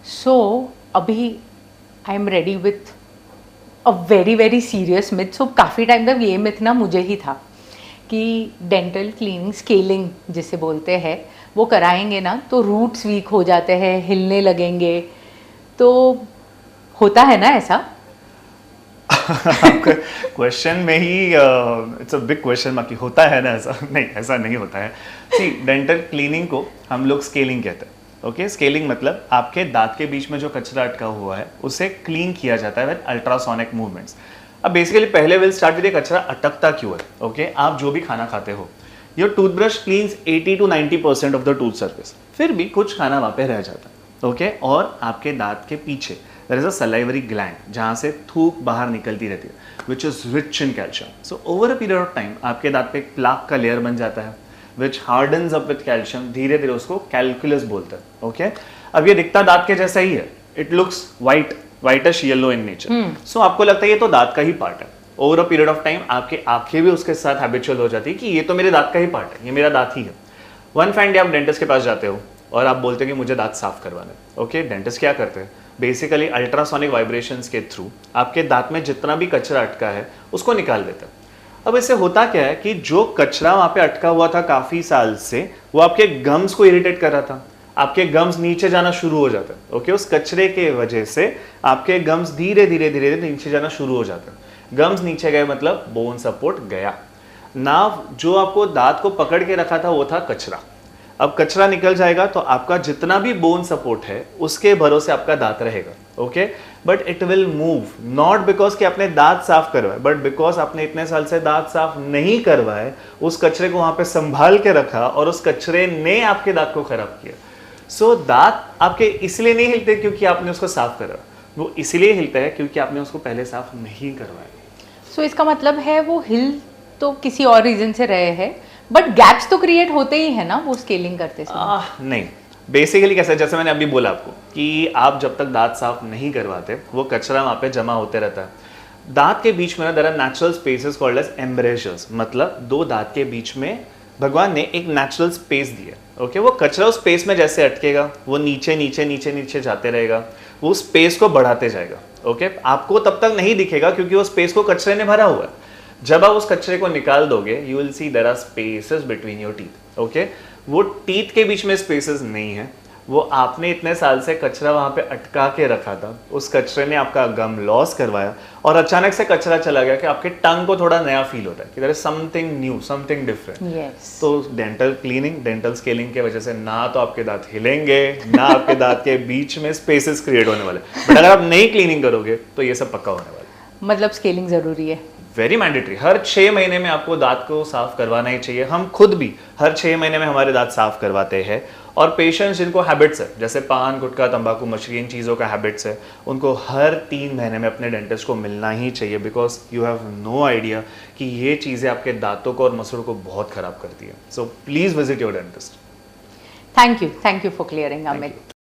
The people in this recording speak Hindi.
सो अभी I am ready with a very very serious myth. So काफ़ी टाइम तक ये मिथ ना मुझे ही था कि डेंटल क्लीनिंग स्केलिंग जिसे बोलते हैं वो कराएंगे ना तो रूट्स वीक हो जाते हैं, हिलने लगेंगे. तो होता है ना ऐसा? आपका क्वेश्चन में ही इट्स अ बिग क्वेश्चन बाकी होता है ना ऐसा? नहीं, ऐसा नहीं होता है. सी, डेंटल क्लीनिंग को हम लोग स्केलिंग कहते हैं. ओके, स्केलिंग मतलब आपके दांत के बीच में जो कचरा अटका हुआ है उसे क्लीन किया जाता है विद अल्ट्रासोनिक मूवमेंट्स. अब बेसिकली पहले विल स्टार्ट विद ये कचरा अटकता क्यों है. ओके, आप जो भी खाना खाते हो, your toothbrush cleans 80 to 90% of the tooth surface. फिर भी कुछ खाना वहाँ पे रह जाता है. ओके, और आपके दांत के पीछे there is a salivary gland जहाँ से थूक बाहर निकलती रहती है which is rich in calcium. So over a period of time आपके दांत पे एक प्लाक का लेयर बन जाता है विच हार्डन्स अप विथ कैल्शियम. धीरे धीरे उसको कैलकुलस बोलते हैं. ओके, अब ये दिखता दांत के जैसा ही है. It looks whitish yellow in nature. So आपको लगता है ये तो दांत का ही पार्ट है. Over a period of time आपकी आंखें भी उसके साथ हैबिचुअल हो जाती है कि ये तो मेरे दांत का ही पार्ट है, ये मेरा दांत ही है. वन फाइन डे आप डेंटिस्ट के पास जाते हो और आप बोलते हो कि मुझे दांत साफ करवाना है. ओके, डेंटिस्ट क्या करते हैं, बेसिकली अल्ट्रासोनिक वाइब्रेशंस के थ्रू आपके दांत में जितना भी कचरा अटका है उसको निकाल देते हैं. अब इससे होता क्या है कि जो कचरा वहां पे अटका हुआ था काफी साल से, वो आपके गम्स को इरिटेट कर रहा था. आपके गम्स नीचे जाना शुरू हो जाते हैं. ओके, उस कचरे के वजह से आपके गम्स धीरे धीरे धीरे धीरे नीचे जाना शुरू हो जाते हैं. गम्स नीचे गए मतलब बोन सपोर्ट गया. नाव जो आपको दांत को पकड़ के रखा था वो था कचरा. अब कचरा निकल जाएगा तो आपका जितना भी बोन सपोर्ट है उसके भरोसे आपका दांत रहेगा. Okay, but it will move not because कि आपने दांत साफ करवाए, बट बिकॉज आपने इतने साल से दांत साफ नहीं करवाए, उस कचरे को वहां पे संभाल के रखा और उस कचरे ने आपके दांत को खराब किया. सो दांत आपके इसलिए नहीं हिलते क्योंकि आपने उसको साफ करा, वो इसलिए हिलता है क्योंकि आपने उसको पहले साफ नहीं करवाया. सो इसका मतलब है वो हिल तो किसी और रीजन से रहे हैं, बट गैप्स तो क्रिएट होते ही है ना वो स्केलिंग करते समय. नहीं, बेसिकली कैसा है, जैसे मैंने अभी बोला आपको कि आप जब तक दांत साफ नहीं करवाते वो कचरा वहां पे जमा होते रहता है. दांत के बीच में ना there are natural spaces called as embrasures. मतलब दो दांत के बीच में भगवान ने एक नेचुरल स्पेस दिया. ओके, वो कचरा उस स्पेस में जैसे अटकेगा वो नीचे नीचे नीचे नीचे जाते रहेगा, वो स्पेस को बढ़ाते जाएगा. ओके, आपको तब तक नहीं दिखेगा क्योंकि वो स्पेस को कचरे ने भरा हुआ है. जब आप उस कचरे को निकाल दोगे you will see there are spaces between your teeth. Okay, वो टीथ के बीच में स्पेसेस नहीं है, वो आपने इतने साल से कचरा वहां पे अटका के रखा था. उस कचरे ने आपका गम लॉस करवाया और अचानक से कचरा चला गया कि आपके टंग को थोड़ा नया फील होता है कि there is something new, something different. तो डेंटल क्लीनिंग, डेंटल स्केलिंग के वजह से ना तो आपके दांत हिलेंगे, ना आपके दांत के बीच में स्पेसेस क्रिएट होने वाले. बट अगर आप नहीं क्लीनिंग करोगे तो ये सब पक्का होने वाला है. मतलब स्केलिंग जरूरी है, वेरी मैंडेटरी. हर 6 महीने में आपको दांत को साफ करवाना ही चाहिए. हम खुद भी हर 6 महीने में हमारे दांत साफ करवाते हैं. और पेशेंट्स जिनको हैबिट्स है, जैसे पान, गुटखा, तंबाकू, मछली, इन चीज़ों का हैबिट्स है, उनको हर 3 महीने में अपने डेंटिस्ट को मिलना ही चाहिए. Because you have no idea कि ये चीज़ें आपके दांतों को और मसूड़ों को बहुत खराब करती है. So please visit your dentist. Thank you for clearing Amit.